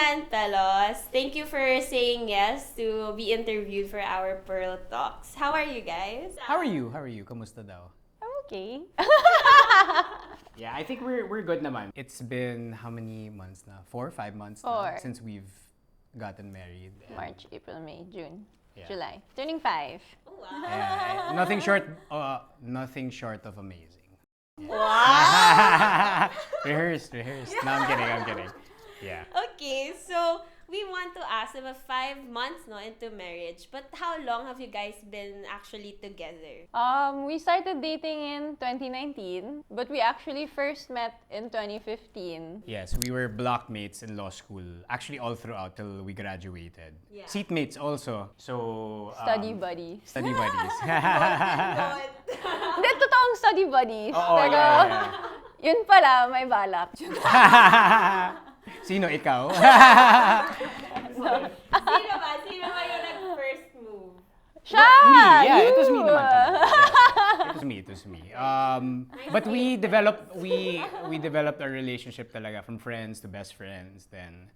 Ina and Pelos. Thank you for saying yes to be interviewed for our Pearl Talks. How are you guys? How are you? Kamusta daw? I'm okay. Yeah, I think we're good naman. It's been how many months na? 4, 5 months na 4. since we've gotten married. March, April, May, June, Yeah. July. Turning 5. Wow. Yeah, nothing short of amazing. Wow! rehearsed. No, I'm kidding. Yeah. Okay, so we want to ask about 5 months into marriage. But how long have you guys been actually together? We started dating in 2019, but we actually first met in 2015. Yes, we were blockmates in law school. Actually, all throughout till we graduated. Yeah. Seatmates also. So Study buddies. Study buddies. Hindi, totoong study buddies. Oo, Pero, yeah. yun pala, may balak. Sino ikaw? Sino ba yung nag-first move? Siya! Me, yeah, You! it was me naman talaga. Yeah, it was me. But we developed our relationship talaga from friends to best friends, then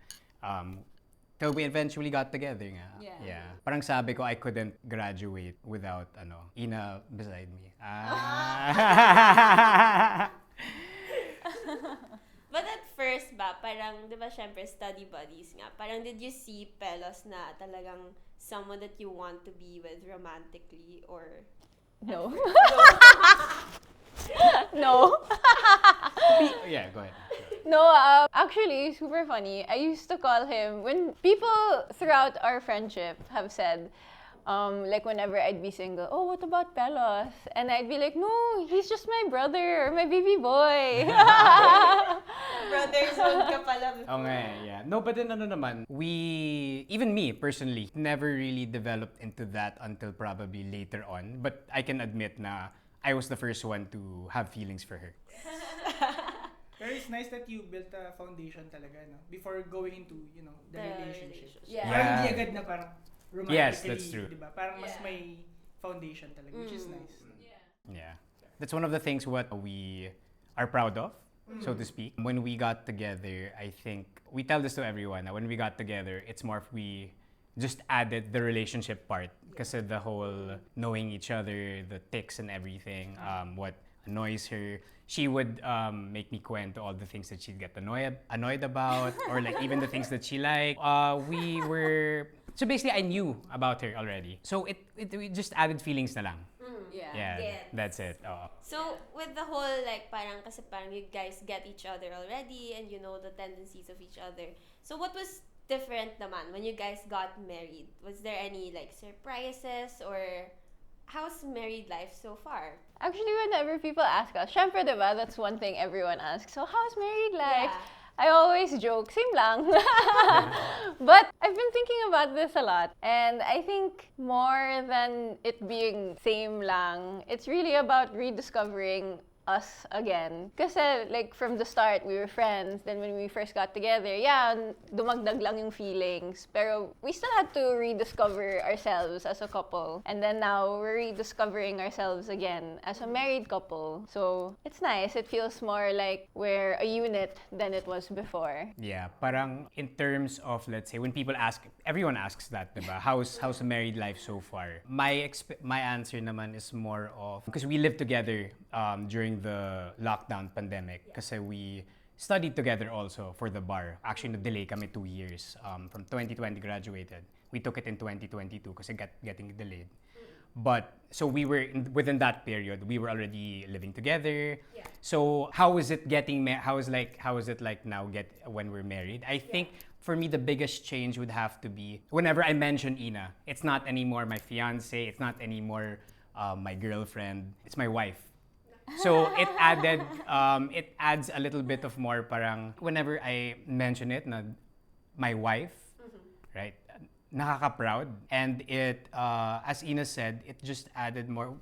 till we eventually got together nga. Yeah. Parang sabi ko I couldn't graduate without Ina beside me. But at first ba, parang, di ba, syempre, study buddies nga. Parang, did you see Pelos na talagang someone that you want to be with romantically or... No. No. Yeah, go ahead. No, actually, super funny. I used to call him, when people throughout our friendship have said, like whenever I'd be single, oh, what about Pelos? And I'd be like, no, he's just my brother or my baby boy. Brothers would ka pala. Okay, yeah. No, but then naman, even me personally, never really developed into that until probably later on. But I can admit na I was the first one to have feelings for her. Pero it's nice that you built a foundation talaga, no? Before going into, the relationship. Yeah. Parang hindi agad na parang romantically, Yes, that's true. Diba? Parang mas may foundation talaga, which is nice. Yeah. That's one of the things what we are proud of, so to speak. When we got together, I think, we tell this to everyone, when we got together, it's more if we just added the relationship part. Kasi the whole knowing each other, the tics and everything, what annoys her. She would make me kwento all the things that she'd get annoyed about, or like even the things that she liked. So basically, I knew about her already. So it just added feelings na lang. Yeah, Gets. that's it. So, with the whole, like, kasi parang you guys get each other already and you know the tendencies of each other. So, what was different naman when you guys got married? Was there any, like, surprises or how's married life so far? Actually, whenever people ask us, syempre, diba, that's one thing everyone asks. So, how's married life? Yeah. I always joke, same lang. But I've been thinking about this a lot. And I think more than it being same lang, it's really about rediscovering us again. Kasi like from the start, we were friends. Then when we first got together, yeah, dumagdag lang yung feelings. Pero we still had to rediscover ourselves as a couple. And then now, we're rediscovering ourselves again as a married couple. So, it's nice. It feels more like we're a unit than it was before. Yeah, parang in terms of, let's say, when people ask, everyone asks that, diba? How's a married life so far? My answer naman is more of, because we lived together during the lockdown pandemic, kasi we studied together also for the bar. Actually, na-delay kami 2 years. From 2020 graduated. We took it in 2022 kasi getting delayed. But so we were within that period, we were already living together. Yeah. So how is it how is it like now when we're married? I think for me the biggest change would have to be whenever I mention Ina, it's not anymore my fiance, it's not anymore my girlfriend, it's my wife. So it adds a little bit of more parang whenever I mention it na my wife, right? Nakaka-proud. And it, as Ina said, it just added more.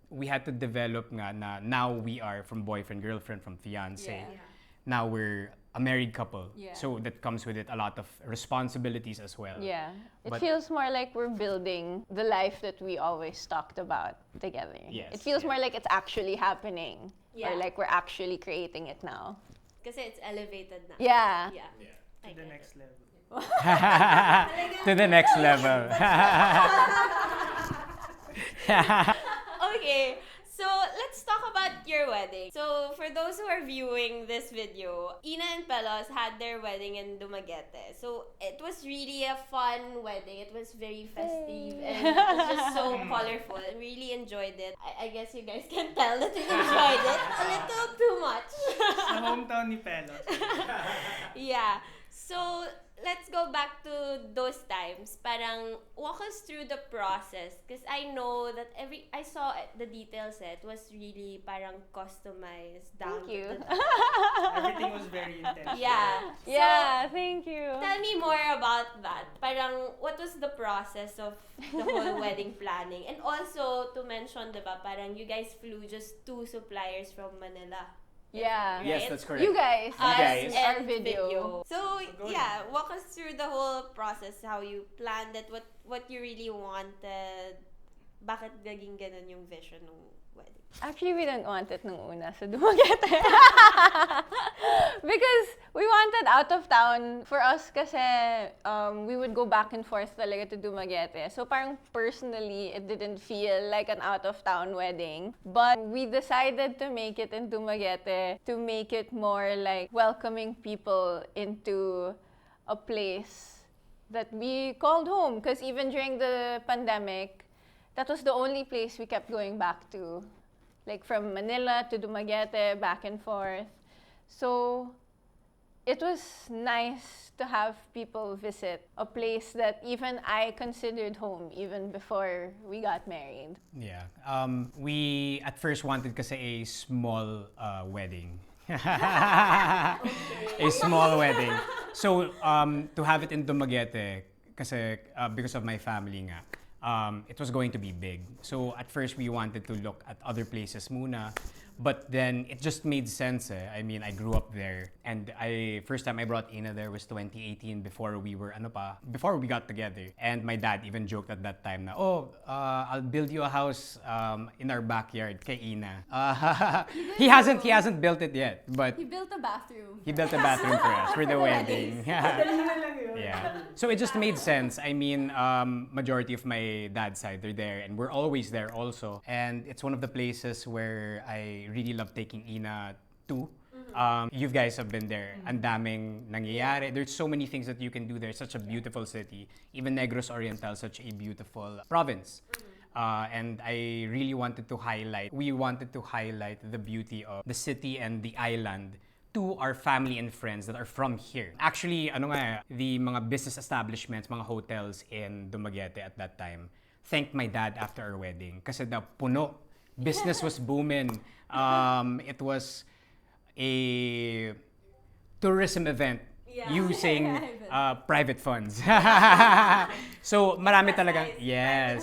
We had to develop nga na now we are from boyfriend, girlfriend, from fiance. Yeah. Now we're a married couple. Yeah. So that comes with it a lot of responsibilities as well. Yeah. It But- feels more like we're building the life that we always talked about together. Yes, It feels yeah. more like it's actually happening. Yeah. Or like we're actually creating it now. Kasi it's elevated na. Yeah. Yeah. To I the get next it. level. To the next level. Okay, so let's talk about your wedding. So for those who are viewing this video, Ina and Pelos had their wedding in Dumaguete. So it was really a fun wedding. It was very festive and it was just so colorful. I really enjoyed it. I guess you guys can tell that you enjoyed it a little too much. Sa hometown ni Pelos. Yeah. So, let's go back to those times. Parang, walk us through the process. Because I know that I saw the details it was really parang customized down Thank you. to the Everything was very intense. Yeah. So, Yeah, thank you. tell me more about that. Parang, what was the process of the whole wedding planning? And also, to mention, diba, parang you guys flew just 2 suppliers from Manila. Yeah. Yes, that's correct. You guys. Us guys. Our and video. So Go yeah, walk us through the whole process, how you planned it, what you really wanted, bakit naging ganun yung vision ng wedding. Actually, we didn't want it nung una sa Dumaguete. Because we wanted out of town. For us kasi, we would go back and forth talaga to Dumaguete. So parang personally, it didn't feel like an out of town wedding. But we decided to make it in Dumaguete to make it more like welcoming people into a place that we called home. Because even during the pandemic, that was the only place we kept going back to. Like from Manila to Dumaguete, back and forth. So it was nice to have people visit a place that even I considered home even before we got married. Yeah. We at first wanted kasi a small wedding. A small wedding. So to have it in Dumaguete kasi because of my family nga. It was going to be big. So at first we wanted to look at other places muna. But then it just made sense. I mean, I grew up there, and first time I brought Ina there was 2018 before we got together. And my dad even joked at that time na, I'll build you a house in our backyard kay Ina. He hasn't built it yet, but He built a bathroom. he built a bathroom for us for the wedding. Dali na lang yun. Yeah. So it just made sense. I mean, majority of my dad's side, they're there, and we're always there also. And it's one of the places where I really love taking Ina to. You guys have been there. Ang daming nangyayari. There's so many things that you can do there. Such a beautiful city. Even Negros Oriental, such a beautiful province. And I really wanted to highlight the beauty of the city and the island to our family and friends that are from here. Actually, the mga business establishments, mga hotels in Dumaguete at that time, thanked my dad after our wedding. Kasi daw puno. Business was booming. It was a tourism event using private funds. So marami talagang yes.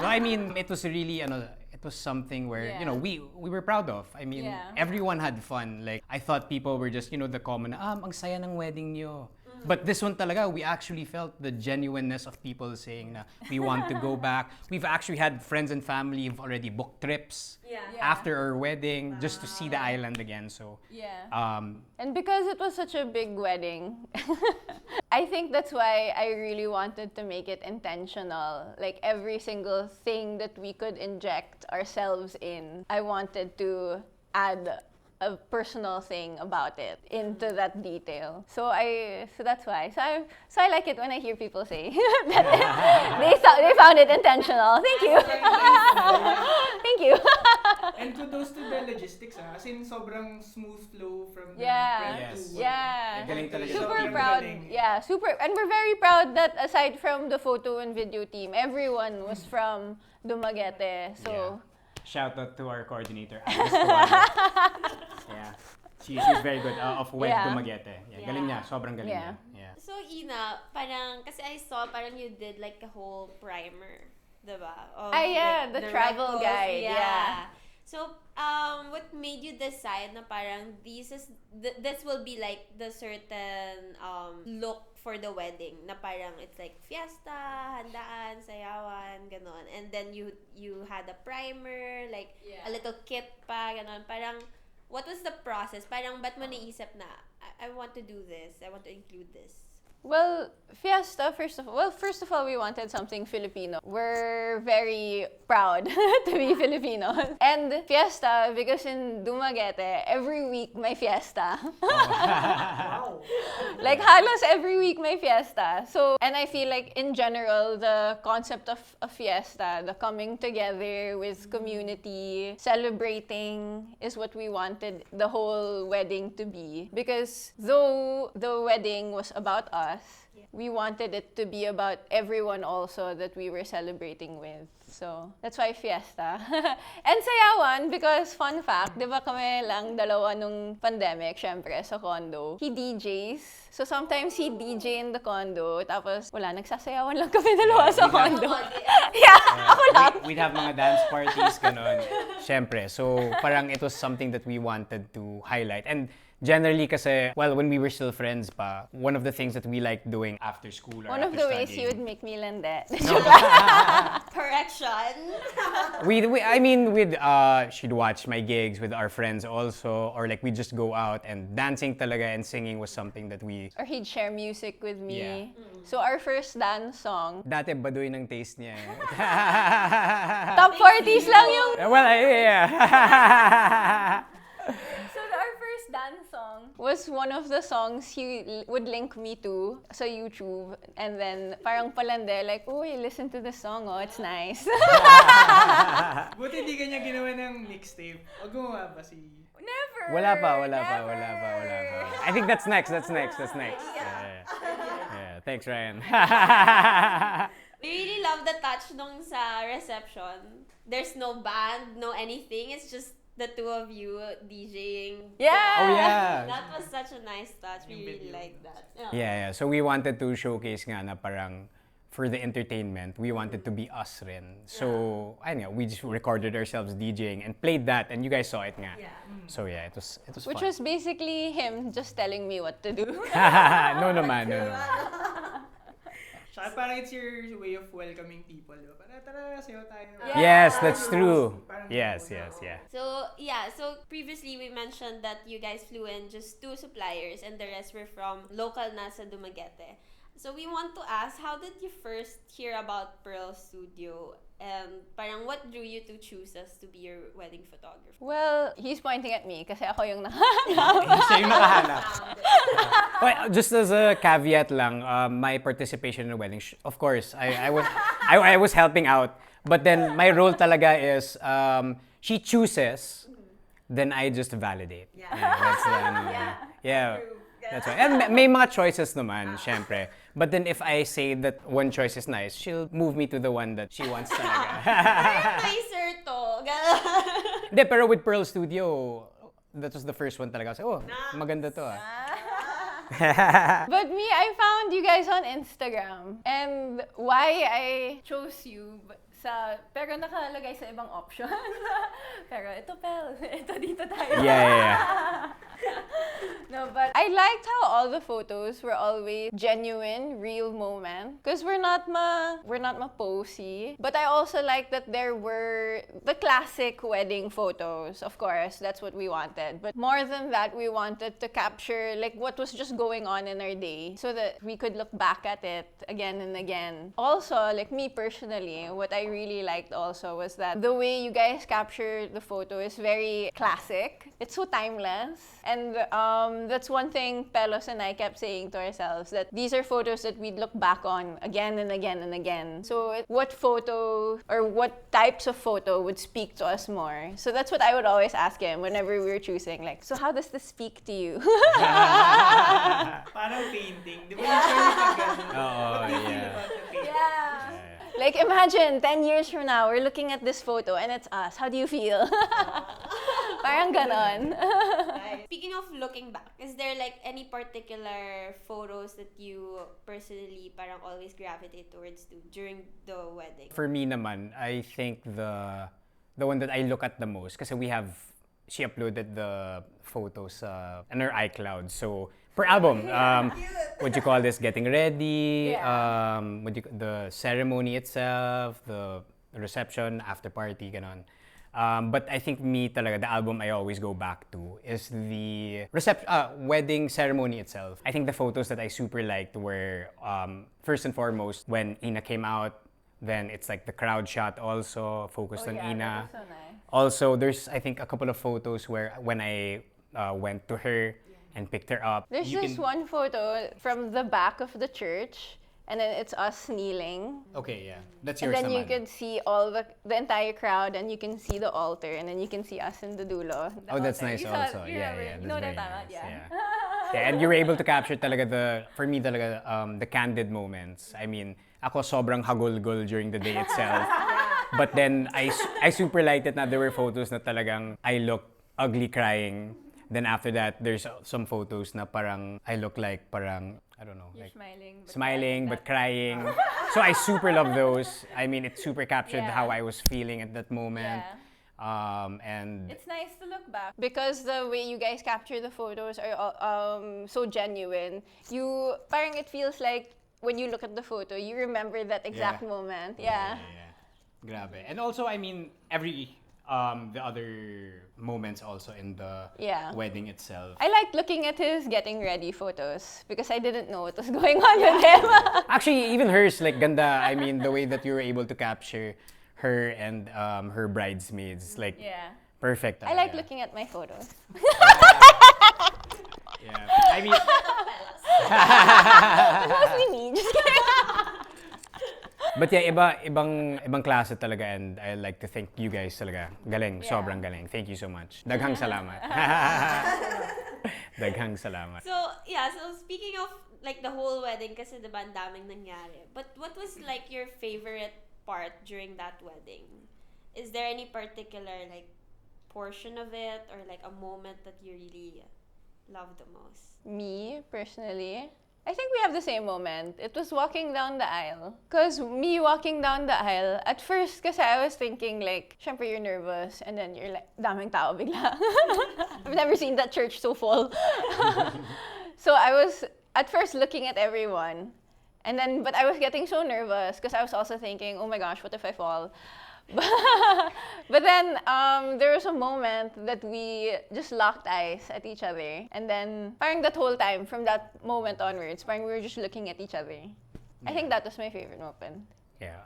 No, I mean, it was really it was something where we were proud of. I mean, everyone had fun. Like I thought people were just the common ang saya ng wedding niyo. But this one talaga, we actually felt the genuineness of people saying na we want to go back. We've actually had friends and family who've already booked trips after our wedding just to see the island again. So And because it was such a big wedding, I think that's why I really wanted to make it intentional. Like every single thing that we could inject ourselves in, I wanted to add a personal thing about it into that detail. So that's why. So I like it when I hear people say that they found it intentional. Thank you. Thank you. And kudos to the logistics, as in sobrang smooth flow from the Yeah. prep to Yeah. Galing talaga. Super Sobrang proud. galing. Yeah, super. And we're very proud that aside from the photo and video team, everyone was from Dumaguete. So Shout out to our coordinator, Alice Tuwala. Yeah. She's very good of Wed Dumaguete. Yeah, galing niya. Sobrang galing niya. Yeah. So Ina, parang kasi I saw parang you did like a whole primer, diba? Of, the travel recos. guide. Yeah. So, what made you decide na parang this will be like the certain look for the wedding na parang it's like fiesta, handaan, sayawan, ganon. And then you had a primer, like a little kit pa, ganon. Parang what was the process? Parang ba't mo naisip na I want to do this, I want to include this? Well, fiesta, first of all, we wanted something Filipino. We're very proud to be Filipinos. And fiesta, because in Dumaguete, every week may fiesta. Wow. Like, halos every week may fiesta. So, and I feel like in general, the concept of a fiesta, the coming together with community, celebrating is what we wanted the whole wedding to be. Because though the wedding was about us, we wanted it to be about everyone also that we were celebrating with. So, that's why fiesta. And sayawan, because fun fact, di ba kami lang dalawa nung pandemic, syempre, sa condo. He DJs. So, sometimes he DJ in the condo, tapos wala, nagsasayawan lang kami dalawa sa condo. Yeah, ako lang. We'd have mga dance parties, ganon. Syempre. So, parang it was something that we wanted to highlight. And generally kasi, well, when we were still friends pa, one of the things that we liked doing after school or One of after the ways studying, you would make me lende. Correction. she'd watch my gigs with our friends also, or like we'd just go out, and dancing talaga and singing was something that we... Or he'd share music with me. Yeah. So our first dance song, Dati baduy ng taste niya. top 40s lang yung... Well, yeah. So our first dance song was one of the songs he would link me to sa YouTube. And then parang palande, like, uy, listen to this song, oh, it's nice. Buti hindi kanya ginawa ng mixtape. O gumawa ba si... Never! Wala pa. Never. I think that's next. Yeah. Thanks, Ryan. We really love the touch nung sa reception. There's no band, no anything. It's just the two of you DJing. Yeah! Oh, yeah. That was such a nice touch. We really liked that. Yeah. So we wanted to showcase nga na parang for the entertainment, we wanted to be us rin. So, I know, we just recorded ourselves DJing and played that, and you guys saw it nga. Yeah. So yeah, it was Which fun. was basically him just telling me what to do. No naman. Tsaka parang it's your way of welcoming people, di ba? Tara, sayo tayo. Yes, that's true. Parang Yes. So previously we mentioned that you guys flew in just 2 suppliers and the rest were from local na sa Dumaguete. So we want to ask, how did you first hear about Pearl Studio? And parang what drew you to choose us to be your wedding photographer? Well, he's pointing at me kasi ako yung nakahanap. Siya yung nakahanap. Well, just as a caveat lang, my participation in the wedding, of course, I was helping out. But then my role talaga is, she chooses, then I just validate. Yeah. That's yeah. That's right. And may mga choices naman, syempre. But then if I say that one choice is nice, she'll move me to the one that she wants talaga. Nicer to. Hindi, pero with Pearl Studio, that was the first one talaga. So, maganda to ah. But me, I found you guys on Instagram. And why I chose you, pero nakalagay sa ibang option. Pero ito, Pel. Ito, dito tayo. Yeah. No, but I liked how all the photos were always genuine, real moment. Because we're not posy. But I also like that there were the classic wedding photos. Of course, that's what we wanted. But more than that, we wanted to capture like what was just going on in our day so that we could look back at it again and again. Also, like me personally, what I really liked also was that the way you guys capture the photo is very classic. It's so timeless. And that's one thing Pelos and I kept saying to ourselves, that these are photos that we'd look back on again and again and again. So what photo or what types of photo would speak to us more? So that's what I would always ask him whenever we were choosing. Like, so how does this speak to you? Parang painting. Di ba usually pag gano'n? Oo, What do you feel yeah. about the painting? Yeah. Like, imagine, 10 years from now, we're looking at this photo and it's us. How do you feel? Parang ganon. Speaking of looking back, is there like any particular photos that you personally parang always gravitate towards during the wedding? For me naman, I think the one that I look at the most, kasi she uploaded the photos on her iCloud. So, per album, what you call this, getting ready, the ceremony itself, the reception, after party, ganon. But I think me talaga, the album I always go back to is the wedding ceremony itself. I think the photos that I super liked were, first and foremost, when Ina came out. Then it's like the crowd shot also, focused on Ina. That was so nice. Also, there's, I think, a couple of photos where when I went to her and picked her up. There's this one photo from the back of the church, and then it's us kneeling. Okay, yeah. That's And yours then you naman. can see all the entire crowd, and you can see the altar, and then you can see us in the dulo. the Oh, that's altar. nice You saw- also. you Yeah, remember- yeah. you That's know very that, tama? nice. Yeah. Yeah, and you were able to capture talaga for me talaga, the candid moments. I mean, ako sobrang hagulgol during the day itself. But then, I super liked it na there were photos na talagang I look ugly crying. Then after that, there's some photos na parang I look like parang, I don't know, You're like smiling, but crying. So I super love those. I mean, it super captured Yeah. how I was feeling at that moment. Yeah. And It's nice to look back because the way you guys capture the photos are so genuine. Parang it feels like when you look at the photo, you remember that exact Yeah. moment. Yeah. Grabe. And also, I mean, the other moments also in the Yeah. wedding itself. I liked looking at his getting ready photos because I didn't know what was going on with him. Actually, even hers, like, ganda. I mean, the way that you were able to capture her and her bridesmaids, like, Yeah. perfect. I like talaga. looking at my photos. Yeah. I mean, Mostly me. Just kidding. but yeah, ibang klase talaga, and I like to thank you guys talaga. Galing, Yeah. sobrang galing. Thank you so much. Daghang salamat. Daghang salamat. So, yeah, so speaking of like the whole wedding, kasi diba ang daming nangyari. But what was like your favorite part during that wedding? Is there any particular like portion of it or like a moment that you really love the most? Me, personally, I think we have the same moment. It was walking down the aisle. Because me walking down the aisle, at first, kasi I was thinking like, syempre you're nervous, and then you're like, daming tao bigla. I've never seen that church so full. So I was, at first, looking at everyone. But I was getting so nervous because I was also thinking, oh my gosh, what if I fall? But then there was a moment that we just locked eyes at each other, and then parang that whole time from that moment onwards, parang we were just looking at each other. I think that was my favorite moment. Yeah.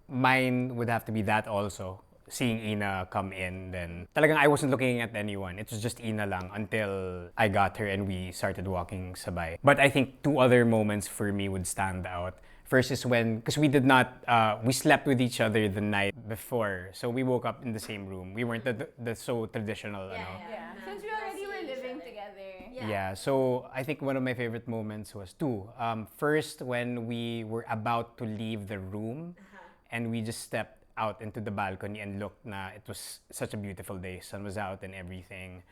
Mine would have to be that also. Seeing Ina come in, then talagang I wasn't looking at anyone. It was just Ina lang until I got her and we started walking sabay. But I think two other moments for me would stand out. First is when, because we slept with each other the night before. So we woke up in the same room. We weren't the so traditional, Since we already were living together. Yeah, so I think one of my favorite moments was two. First, when we were about to leave the room and we just stepped out into the balcony and looked na it was such a beautiful day. Sun was out and everything.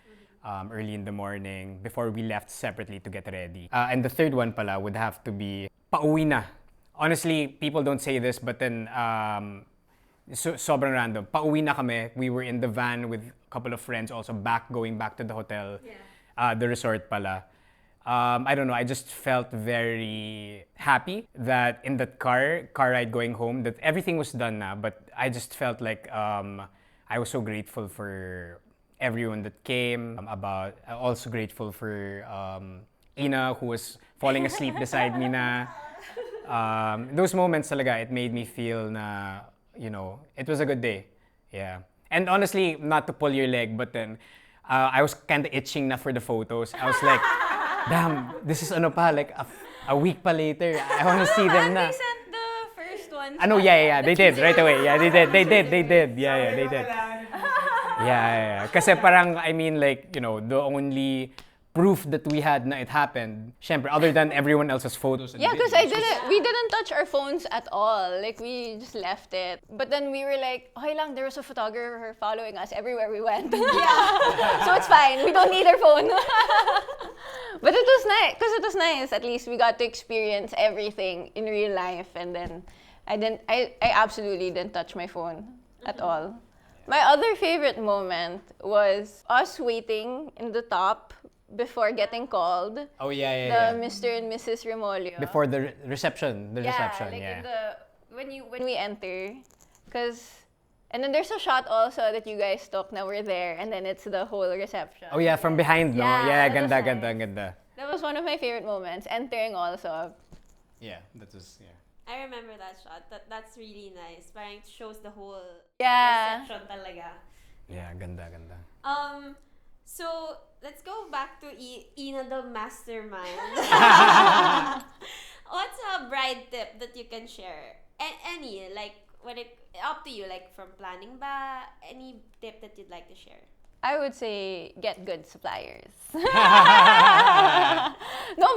Early in the morning before we left separately to get ready. And the third one pala would have to be pauwi na. Honestly, people don't say this, but then sobrang random. Pauwi na kami. We were in the van with a couple of friends also going back to the hotel. The resort pala. I don't know, I just felt very happy that in that car ride going home, that everything was done na, but I just felt like I was so grateful for everyone that came. Also grateful for Ina, who was falling asleep beside me na. Those moments talaga, it made me feel na, it was a good day. Yeah. And honestly, not to pull your leg, but then I was kind of itching na for the photos. I was like, damn, this is like a week pa later. I want to see them na. They sent the first one. Ano, yeah. They did, right away. Yeah, they did. Yeah, they did. Yeah. Kasi parang, I mean, like, the only proof that we had na it happened, syempre, other than everyone else's photos and Yeah, because videos. we didn't touch our phones at all. Like, we just left it. But then we were like, okay lang, there was a photographer following us everywhere we went. So it's fine. We don't need our phone. But it was nice, because it was nice. At least we got to experience everything in real life. And then I absolutely didn't touch my phone at all. My other favorite moment was us waiting in the top before getting called. Oh, yeah. The Mr. and Mrs. Remolio. Before the reception. Like when we enter, because And then there's a shot also that you guys took na we're there, and then it's the whole reception. Oh yeah, from behind, no? Yeah, Yeah, that was ganda, nice. ganda, ganda. That was one of my favorite moments. Entering also. Yeah, that was, yeah. I remember that shot. That's really nice. Parang it shows the whole Yeah. reception talaga. Yeah, ganda, ganda. So let's go back to Ina the mastermind. What's a bride tip that you can share? Any, like, when it up to you, like from planning ba? Any tip that you'd like to share? I would say get good suppliers. No,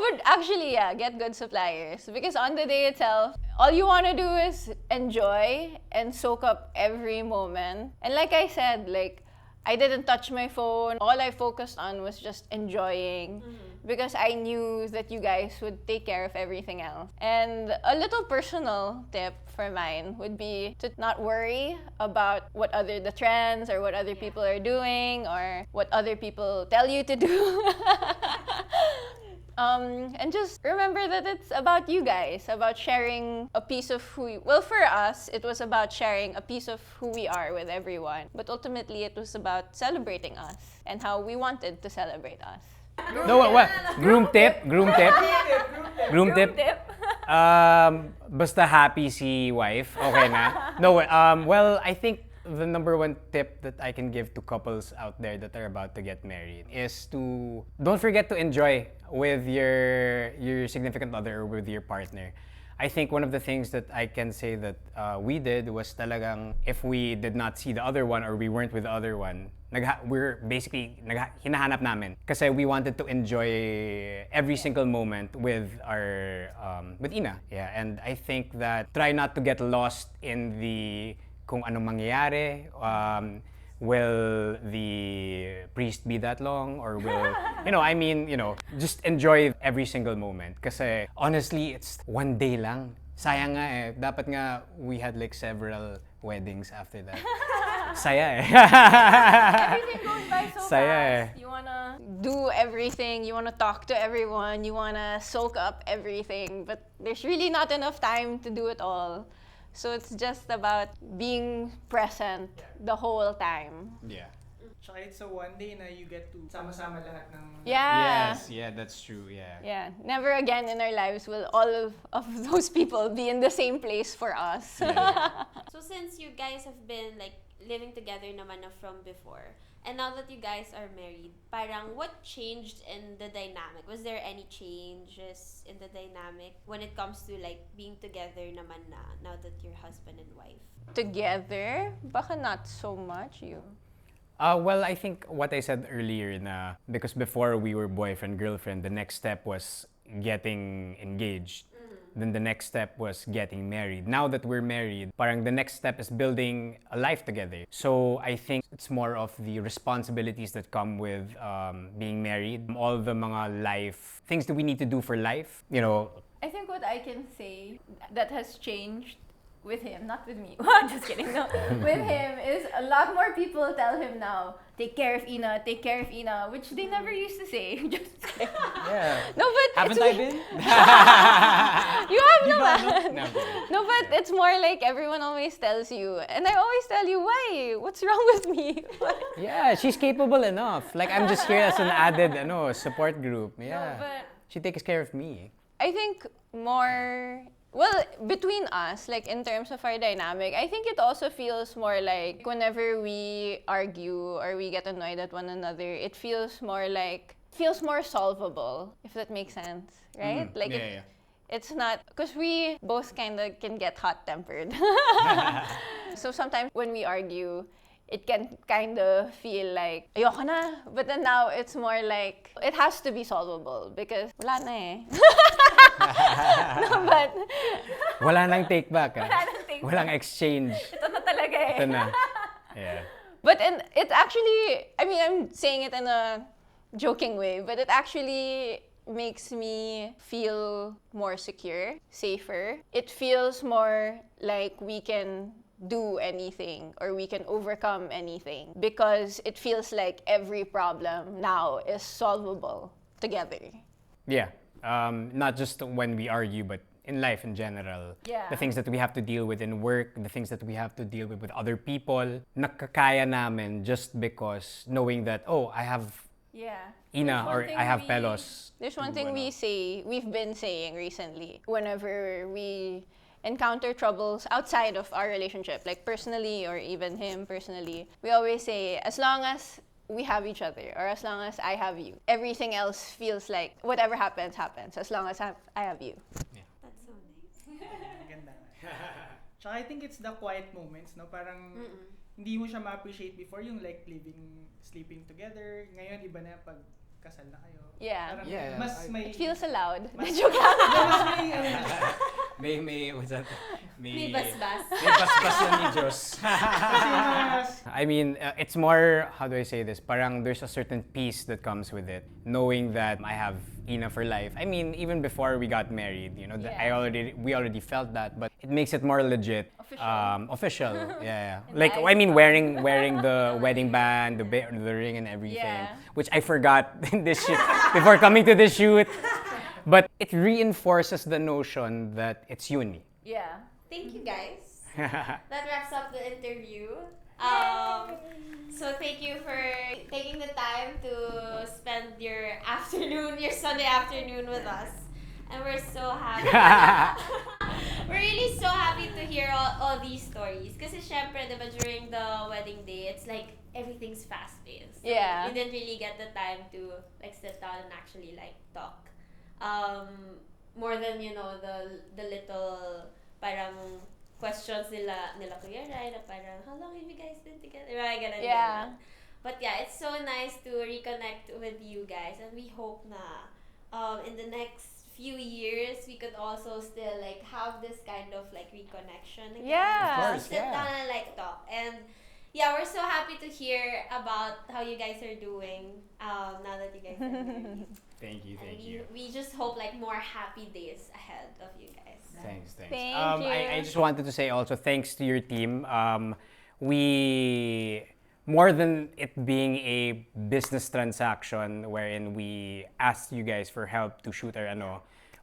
but actually, yeah, get good suppliers. Because on the day itself, all you want to do is enjoy and soak up every moment. And like I said, like, I didn't touch my phone. All I focused on was just enjoying because I knew that you guys would take care of everything else. And a little personal tip for mine would be to not worry about what the trends or what other people are doing or what other people tell you to do. And just remember that it's about you guys, about sharing a piece of well, for us, it was about sharing a piece of who we are with everyone. But ultimately, it was about celebrating us and how we wanted to celebrate us. No, what? Groom tip? Groom tip? Groom tip? Basta happy si wife, okay na? No, well, I think the number one tip that I can give to couples out there that are about to get married is to don't forget to enjoy with your significant other or with your partner. I think one of the things that I can say that we did was talagang if we did not see the other one or we weren't with the other one, we're basically hinahanap namin kasi we wanted to enjoy every single moment with our with Ina. Yeah, and I think that try not to get lost in the kung anong mangyayari. Will the priest be that long or will just enjoy every single moment kasi honestly it's one day lang. Sayang nga eh, dapat nga we had like several weddings after that. Saya eh. Everything goes by so Saya eh. fast. You wanna do everything, you wanna talk to everyone, you wanna soak up everything, but there's really not enough time to do it all. So it's just about being present the whole time. Yeah. Tsaka it's a one day na you get to sama-sama lahat ng... Yeah. Yes, yeah, that's true, yeah. Yeah. Never again in our lives will all of those people be in the same place for us. Yeah. So since you guys have been like living together naman na from before, and now that you guys are married, parang what changed in the dynamic? Was there any changes in the dynamic when it comes to like being together naman na now that you're husband and wife? Together? Baka not so much, you. Well, I think what I said earlier na because before we were boyfriend-girlfriend, the next step was getting engaged. Then the next step was getting married. Now that we're married, parang the next step is building a life together. So I think it's more of the responsibilities that come with being married. All the mga life, things that we need to do for life, you know. I think what I can say that has changed with him, not with me. Just kidding. No, with him is a lot more people tell him now, take care of Ina, which they never used to say. Just kidding. Yeah. No, but Haven't I been? You have naman. No. No, but it's more like everyone always tells you, and I always tell you, why? What's wrong with me? Yeah, she's capable enough. Like I'm just here as an added support group. Yeah. but She takes care of me. I think more, well, between us, like in terms of our dynamic, I think it also feels more like whenever we argue or we get annoyed at one another, it feels more solvable, if that makes sense, right? Like yeah. it's not, because we both kind of can get hot-tempered. So sometimes when we argue, it can kind of feel like, ayoko na. But then now it's more like, it has to be solvable because wala na eh. No, but Wala nang take back. Wala nang take Walang exchange. ito na talaga eh. Ito na. Yeah. But it actually, I mean, I'm saying it in a joking way, but it actually makes me feel more secure, safer. It feels more like we can do anything or we can overcome anything because it feels like every problem now is solvable together. Yeah. Not just when we argue, but in life in general. Yeah. The things that we have to deal with in work, the things that we have to deal with other people, nakakaya namin just because knowing that, oh, I have Yeah. Ina There's one or thing I have we- Pelos. There's one to, thing we've been saying recently whenever we encounter troubles outside of our relationship, like personally or even him personally, we always say, as long as we have each other or as long as I have you, everything else feels like whatever happens, happens, as long as I have you. That's so nice. Maganda. Tsaka I think it's the quiet moments, no? Parang hindi mo siya ma-appreciate before yung like sleeping together. Ngayon, iba na pag kasal na kayo. Yeah. Parang Yeah, mas may... It feels allowed. Joke lang. Mas may, ano na siya. May, what's that? May basbas. May basbas na ni Diyos. Kasi mas... I mean, it's more, how do I say this? Parang there's a certain peace that comes with it. Knowing that I have Ina for life. I mean, even before we got married, you know, Yeah. we already felt that, but it makes it more legit. Official. Official, yeah. And Like, the I mean, icon. wearing the wedding band, the ring and everything, Yeah. which I forgot in this shoot, before coming to this shoot. But it reinforces the notion that it's uni. Yeah. Thank you guys. That wraps up the interview. So thank you for taking the time to spend your afternoon, your Sunday afternoon with us. And we're so happy. We're really so happy to hear all these stories. Kasi syempre, diba, during the wedding day, it's like everything's fast-paced. So Yeah. you didn't really get the time to like sit down and actually like talk. More than, you know, the little parang questions nila Kuya Rai na parang, how long have you guys been together? Right, ganun, Yeah. ganun. But yeah, it's so nice to reconnect with you guys, and we hope na in the next few years we could also still like have this kind of like reconnection again. Yeah. Of course, Sit yeah. down and like talk. And yeah, we're so happy to hear about how you guys are doing now that you guys are married. Thank you, And we just hope like more happy days ahead of you guys. Thanks. Thank I you. just wanted to say also thanks to your team. We, more than it being a business transaction wherein we asked you guys for help to shoot our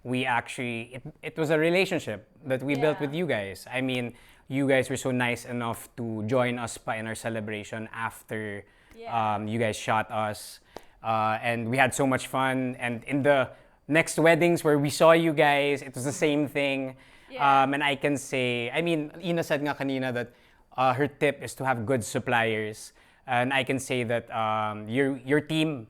we actually, it was a relationship that we built Yeah. with you guys. I mean, you guys were so nice enough to join us pa in our celebration after Yeah. you guys shot us. And we had so much fun. And in the next weddings where we saw you guys, it was the same thing. Yeah. And I can say, I mean, Ina said nga kanina that her tip is to have good suppliers. And I can say that your team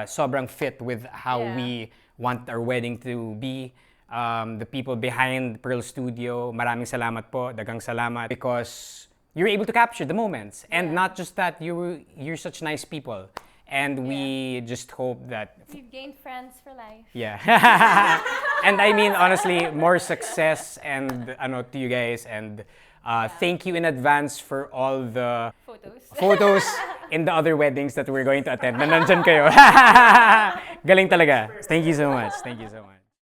sobrang fit with how Yeah. we want our wedding to be. The people behind Pearl Studio, maraming salamat po, dagang salamat, because you're able to capture the moments. And Yeah. not just that, you're such nice people. And we just hope that, We've gained friends for life. yeah. And I mean, honestly, more success and to you guys. And thank you in advance for all the photos in the other weddings that we're going to attend. Na nandyan kayo. Galing talaga. Thank you so much. Thank you so much.